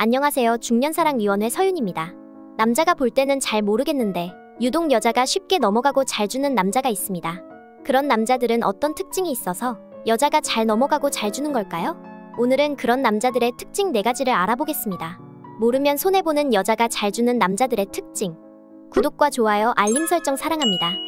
안녕하세요. 중년사랑위원회 서윤입니다. 남자가 볼 때는 잘 모르겠는데 유독 여자가 쉽게 넘어가고 잘 주는 남자가 있습니다. 그런 남자들은 어떤 특징이 있어서 여자가 잘 넘어가고 잘 주는 걸까요? 오늘은 그런 남자들의 특징 4가지를 알아보겠습니다. 모르면 손해보는 여자가 잘 주는 남자들의 특징. 구독과 좋아요, 알림 설정 사랑합니다.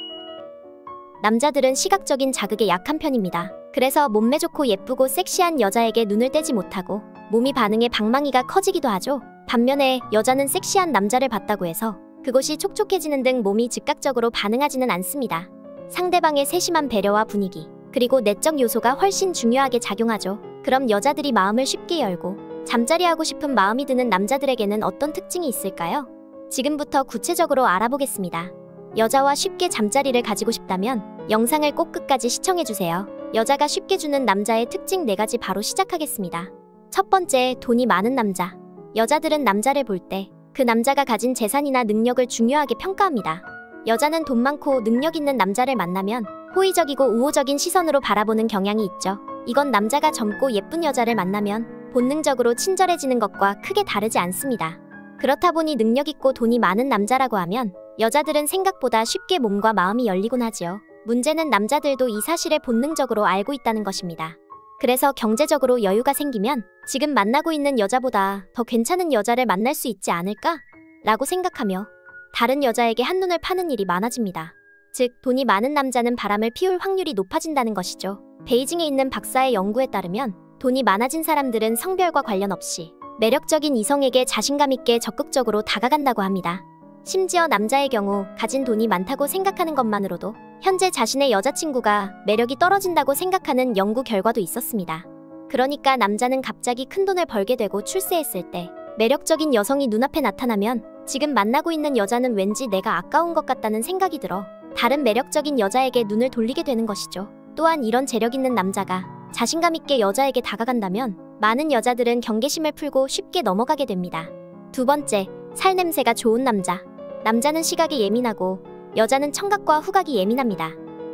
남자들은 시각적인 자극에 약한 편입니다. 그래서 몸매 좋고 예쁘고 섹시한 여자에게 눈을 떼지 못하고 몸이 반응에 방망이가 커지기도 하죠. 반면에 여자는 섹시한 남자를 봤다고 해서 그것이 촉촉해지는 등 몸이 즉각적으로 반응하지는 않습니다. 상대방의 세심한 배려와 분위기, 그리고 내적 요소가 훨씬 중요하게 작용하죠. 그럼 여자들이 마음을 쉽게 열고 잠자리하고 싶은 마음이 드는 남자들에게는 어떤 특징이 있을까요? 지금부터 구체적으로 알아보겠습니다. 여자와 쉽게 잠자리를 가지고 싶다면 영상을 꼭 끝까지 시청해주세요. 여자가 쉽게 주는 남자의 특징 4가지 바로 시작하겠습니다. 첫 번째, 돈이 많은 남자. 여자들은 남자를 볼 때 그 남자가 가진 재산이나 능력을 중요하게 평가합니다. 여자는 돈 많고 능력 있는 남자를 만나면 호의적이고 우호적인 시선으로 바라보는 경향이 있죠. 이건 남자가 젊고 예쁜 여자를 만나면 본능적으로 친절해지는 것과 크게 다르지 않습니다. 그렇다 보니 능력 있고 돈이 많은 남자라고 하면 여자들은 생각보다 쉽게 몸과 마음이 열리곤 하지요. 문제는 남자들도 이 사실을 본능적으로 알고 있다는 것입니다. 그래서 경제적으로 여유가 생기면 지금 만나고 있는 여자보다 더 괜찮은 여자를 만날 수 있지 않을까? 라고 생각하며 다른 여자에게 한눈을 파는 일이 많아집니다. 즉, 돈이 많은 남자는 바람을 피울 확률이 높아진다는 것이죠. 베이징에 있는 박사의 연구에 따르면 돈이 많아진 사람들은 성별과 관련 없이 매력적인 이성에게 자신감 있게 적극적으로 다가간다고 합니다. 심지어 남자의 경우 가진 돈이 많다고 생각하는 것만으로도 현재 자신의 여자친구가 매력이 떨어진다고 생각하는 연구 결과도 있었습니다. 그러니까 남자는 갑자기 큰 돈을 벌게 되고 출세했을 때 매력적인 여성이 눈앞에 나타나면 지금 만나고 있는 여자는 왠지 내가 아까운 것 같다는 생각이 들어 다른 매력적인 여자에게 눈을 돌리게 되는 것이죠. 또한 이런 재력 있는 남자가 자신감 있게 여자에게 다가간다면 많은 여자들은 경계심을 풀고 쉽게 넘어가게 됩니다. 두 번째, 살 냄새가 좋은 남자. 남자는 시각이 예민하고 여자는 청각과 후각이 예민합니다.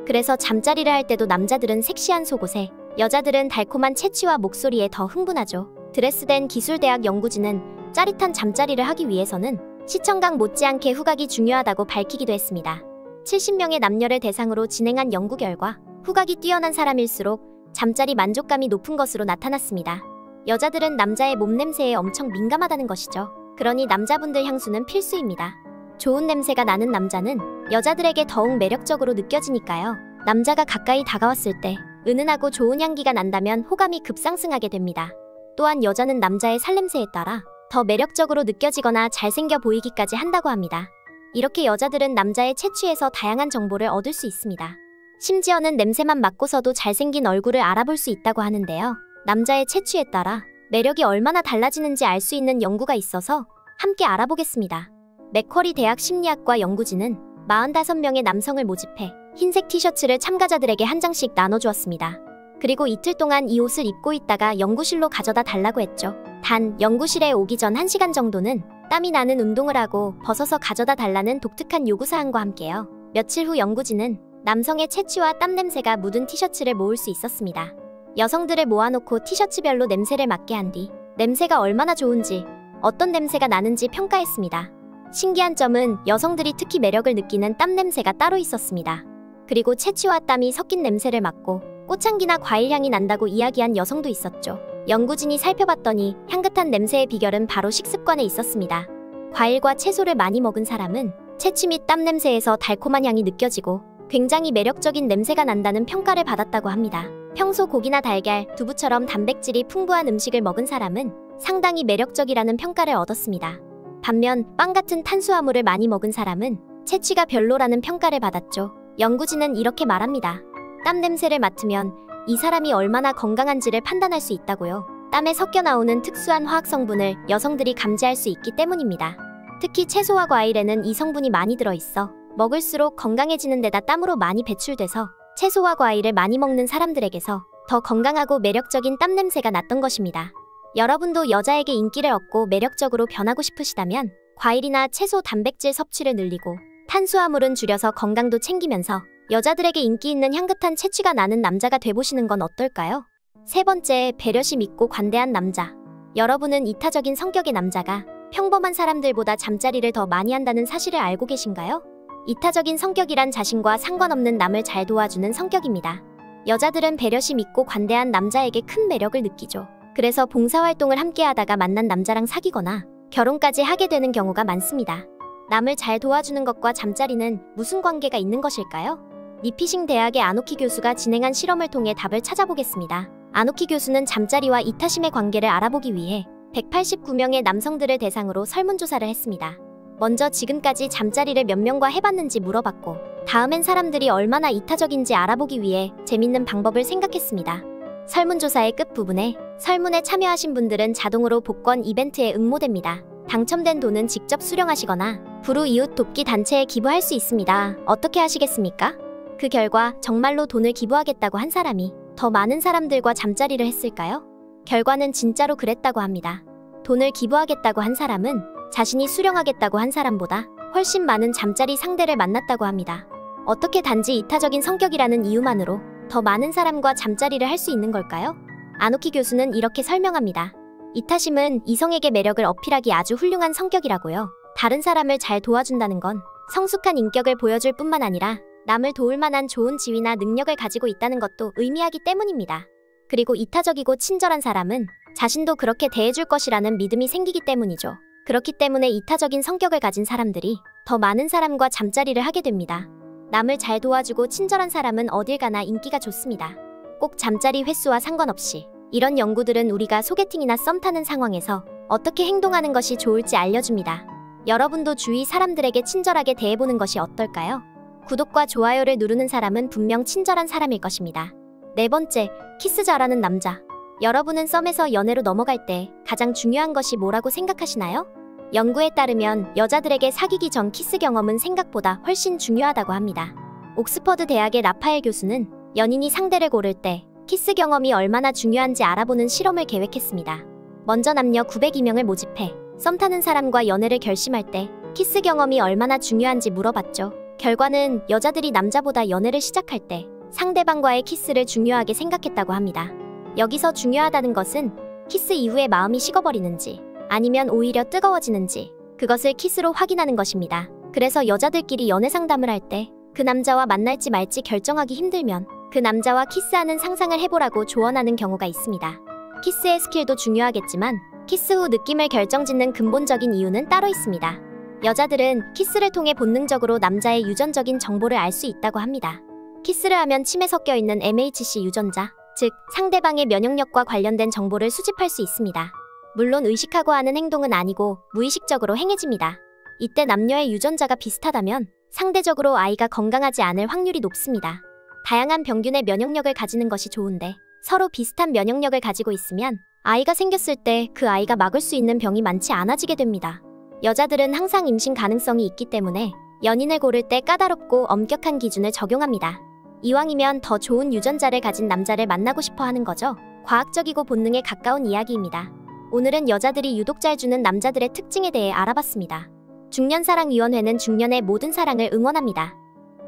그래서 잠자리를 할 때도 남자들은 섹시한 속옷에 여자들은 달콤한 채취와 목소리에 더 흥분하죠. 드레스덴 기술대학 연구진은 짜릿한 잠자리를 하기 위해서는 시청각 못지않게 후각이 중요하다고 밝히기도 했습니다. 70명의 남녀를 대상으로 진행한 연구 결과 후각이 뛰어난 사람일수록 잠자리 만족감이 높은 것으로 나타났습니다. 여자들은 남자의 몸냄새에 엄청 민감하다는 것이죠. 그러니 남자분들 향수는 필수입니다. 좋은 냄새가 나는 남자는 여자들에게 더욱 매력적으로 느껴지니까요. 남자가 가까이 다가왔을 때 은은하고 좋은 향기가 난다면 호감이 급상승하게 됩니다. 또한 여자는 남자의 살냄새에 따라 더 매력적으로 느껴지거나 잘생겨 보이기까지 한다고 합니다. 이렇게 여자들은 남자의 채취에서 다양한 정보를 얻을 수 있습니다. 심지어는 냄새만 맡고서도 잘생긴 얼굴을 알아볼 수 있다고 하는데요. 남자의 채취에 따라 매력이 얼마나 달라지는지 알 수 있는 연구가 있어서 함께 알아보겠습니다. 맥쿼리 대학 심리학과 연구진은 45명의 남성을 모집해 흰색 티셔츠를 참가자들에게 한 장씩 나눠주었습니다. 그리고 이틀 동안 이 옷을 입고 있다가 연구실로 가져다 달라고 했죠. 단, 연구실에 오기 전 1시간 정도는 땀이 나는 운동을 하고 벗어서 가져다 달라는 독특한 요구사항과 함께요. 며칠 후 연구진은 남성의 채취와 땀 냄새가 묻은 티셔츠를 모을 수 있었습니다. 여성들을 모아놓고 티셔츠별로 냄새를 맡게 한 뒤 냄새가 얼마나 좋은지, 어떤 냄새가 나는지 평가했습니다. 신기한 점은 여성들이 특히 매력을 느끼는 땀 냄새가 따로 있었습니다. 그리고 채취와 땀이 섞인 냄새를 맡고 꽃향기나 과일향이 난다고 이야기한 여성도 있었죠. 연구진이 살펴봤더니 향긋한 냄새의 비결은 바로 식습관에 있었습니다. 과일과 채소를 많이 먹은 사람은 채취 및 땀 냄새에서 달콤한 향이 느껴지고 굉장히 매력적인 냄새가 난다는 평가를 받았다고 합니다. 평소 고기나 달걀, 두부처럼 단백질이 풍부한 음식을 먹은 사람은 상당히 매력적이라는 평가를 얻었습니다. 반면 빵 같은 탄수화물을 많이 먹은 사람은 채취가 별로라는 평가를 받았죠. 연구진은 이렇게 말합니다. 땀 냄새를 맡으면 이 사람이 얼마나 건강한지를 판단할 수 있다고요. 땀에 섞여 나오는 특수한 화학 성분을 여성들이 감지할 수 있기 때문입니다. 특히 채소와 과일에는 이 성분이 많이 들어있어 먹을수록 건강해지는 데다 땀으로 많이 배출돼서 채소와 과일을 많이 먹는 사람들에게서 더 건강하고 매력적인 땀 냄새가 났던 것입니다. 여러분도 여자에게 인기를 얻고 매력적으로 변하고 싶으시다면 과일이나 채소 단백질 섭취를 늘리고 탄수화물은 줄여서 건강도 챙기면서 여자들에게 인기 있는 향긋한 채취가 나는 남자가 돼보시는 건 어떨까요? 세 번째, 배려심 있고 관대한 남자. 여러분은 이타적인 성격의 남자가 평범한 사람들보다 잠자리를 더 많이 한다는 사실을 알고 계신가요? 이타적인 성격이란 자신과 상관없는 남을 잘 도와주는 성격입니다. 여자들은 배려심 있고 관대한 남자에게 큰 매력을 느끼죠. 그래서 봉사활동을 함께 하다가 만난 남자랑 사귀거나 결혼까지 하게 되는 경우가 많습니다. 남을 잘 도와주는 것과 잠자리는 무슨 관계가 있는 것일까요? 니피싱 대학의 아노키 교수가 진행한 실험을 통해 답을 찾아보겠습니다. 아노키 교수는 잠자리와 이타심의 관계를 알아보기 위해 189명의 남성들을 대상으로 설문조사를 했습니다. 먼저 지금까지 잠자리를 몇 명과 해봤는지 물어봤고, 다음엔 사람들이 얼마나 이타적인지 알아보기 위해 재밌는 방법을 생각했습니다. 설문조사의 끝부분에 설문에 참여하신 분들은 자동으로 복권 이벤트에 응모됩니다. 당첨된 돈은 직접 수령하시거나 불우 이웃 돕기 단체에 기부할 수 있습니다. 어떻게 하시겠습니까? 그 결과 정말로 돈을 기부하겠다고 한 사람이 더 많은 사람들과 잠자리를 했을까요? 결과는 진짜로 그랬다고 합니다. 돈을 기부하겠다고 한 사람은 자신이 수령하겠다고 한 사람보다 훨씬 많은 잠자리 상대를 만났다고 합니다. 어떻게 단지 이타적인 성격이라는 이유만으로 더 많은 사람과 잠자리를 할 수 있는 걸까요? 아노키 교수는 이렇게 설명합니다. 이타심은 이성에게 매력을 어필하기 아주 훌륭한 성격이라고요. 다른 사람을 잘 도와준다는 건 성숙한 인격을 보여줄 뿐만 아니라 남을 도울 만한 좋은 지위나 능력을 가지고 있다는 것도 의미하기 때문입니다. 그리고 이타적이고 친절한 사람은 자신도 그렇게 대해줄 것이라는 믿음이 생기기 때문이죠. 그렇기 때문에 이타적인 성격을 가진 사람들이 더 많은 사람과 잠자리를 하게 됩니다. 남을 잘 도와주고 친절한 사람은 어딜 가나 인기가 좋습니다. 꼭 잠자리 횟수와 상관없이 이런 연구들은 우리가 소개팅이나 썸 타는 상황에서 어떻게 행동하는 것이 좋을지 알려줍니다. 여러분도 주위 사람들에게 친절하게 대해보는 것이 어떨까요? 구독과 좋아요를 누르는 사람은 분명 친절한 사람일 것입니다. 네 번째, 키스 잘하는 남자. 여러분은 썸에서 연애로 넘어갈 때 가장 중요한 것이 뭐라고 생각하시나요? 연구에 따르면 여자들에게 사귀기 전 키스 경험은 생각보다 훨씬 중요하다고 합니다. 옥스퍼드 대학의 라파엘 교수는 연인이 상대를 고를 때 키스 경험이 얼마나 중요한지 알아보는 실험을 계획했습니다. 먼저 남녀 902명을 모집해 썸 타는 사람과 연애를 결심할 때 키스 경험이 얼마나 중요한지 물어봤죠. 결과는 여자들이 남자보다 연애를 시작할 때 상대방과의 키스를 중요하게 생각했다고 합니다. 여기서 중요하다는 것은 키스 이후에 마음이 식어버리는지 아니면 오히려 뜨거워지는지 그것을 키스로 확인하는 것입니다. 그래서 여자들끼리 연애 상담을 할 때 그 남자와 만날지 말지 결정하기 힘들면 그 남자와 키스하는 상상을 해보라고 조언하는 경우가 있습니다. 키스의 스킬도 중요하겠지만 키스 후 느낌을 결정짓는 근본적인 이유는 따로 있습니다. 여자들은 키스를 통해 본능적으로 남자의 유전적인 정보를 알 수 있다고 합니다. 키스를 하면 침에 섞여 있는 MHC 유전자, 즉 상대방의 면역력과 관련된 정보를 수집할 수 있습니다. 물론 의식하고 하는 행동은 아니고 무의식적으로 행해집니다. 이때 남녀의 유전자가 비슷하다면 상대적으로 아이가 건강하지 않을 확률이 높습니다. 다양한 병균의 면역력을 가지는 것이 좋은데 서로 비슷한 면역력을 가지고 있으면 아이가 생겼을 때 그 아이가 막을 수 있는 병이 많지 않아지게 됩니다. 여자들은 항상 임신 가능성이 있기 때문에 연인을 고를 때 까다롭고 엄격한 기준을 적용합니다. 이왕이면 더 좋은 유전자를 가진 남자를 만나고 싶어 하는 거죠. 과학적이고 본능에 가까운 이야기입니다. 오늘은 여자들이 유독 잘 주는 남자들의 특징에 대해 알아봤습니다. 중년사랑위원회는 중년의 모든 사랑을 응원합니다.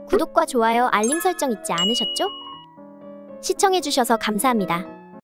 구독과 좋아요, 알림 설정 잊지 않으셨죠? 시청해주셔서 감사합니다.